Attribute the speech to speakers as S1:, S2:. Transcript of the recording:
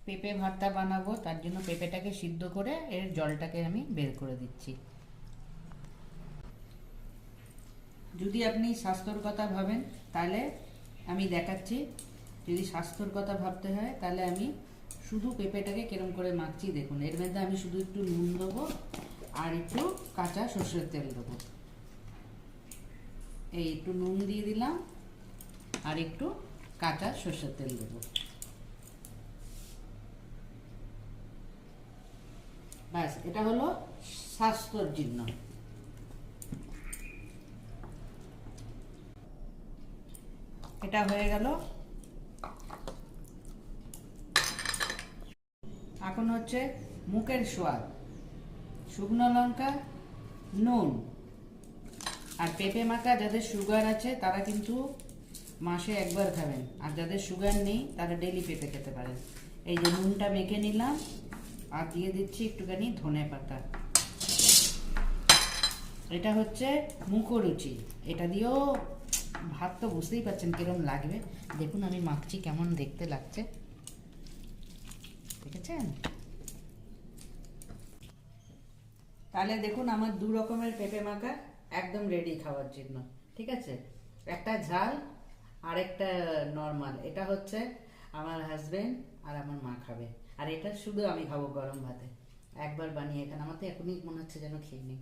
S1: পেঁপে ভর্তা বানাবো, তার জন্য পেঁপেটাকে সিদ্ধ করে এর জলটাকে আমি বের করে দিচ্ছি। যদি আপনি স্বাস্থ্যর কথা ভাবেন তাহলে আমি দেখাচ্ছি, যদি স্বাস্থ্যর কথা ভাবতে হয় তাহলে আমি শুধু পেঁপেটাকে কেরম করে মাখছি দেখুন। এর মধ্যে আমি শুধু একটু নুন দেবো আর একটু কাঁচা সর্ষের তেল দেবো। এই একটু নুন দিয়ে দিলাম আর একটু কাঁচা সর্ষের তেল দেবো, ব্যাস। এটা হলো স্বাস্থ্যর জন্য। এটা হয়ে গেল। এখন হচ্ছে মুখের স্বাদ, শুকনো লঙ্কা, নুন আর পেঁপে মাখা। যাদের সুগার আছে তারা কিন্তু মাসে একবার খাবেন, আর যাদের সুগার নেই তারা ডেলি পেঁপে খেতে পারেন। এই যে নুনটা মেখে নিলাম আর দিয়ে দিচ্ছি একটুখানি ধনে পাতা। এটা হচ্ছে মুখরুচি। এটা দিয়েও ভাত তো বুঝতেই পারছেন কিরম লাগবে। দেখুন আমি মাখছি কেমন দেখতে লাগছে, দেখেছেন? তাহলে দেখুন আমার দু রকমের পেঁপে মাখা একদম রেডি খাওয়ার জন্য। ঠিক আছে, একটা ঝাল আর একটা নর্মাল। এটা হচ্ছে আমার হাজবেন্ড আর আমার মা খাবে, আর এটা শুধু আমি খাবো গরম ভাতে। একবার বানিয়ে এখানে আমার তো এখনই মনে হচ্ছে যেন খেয়ে নিই।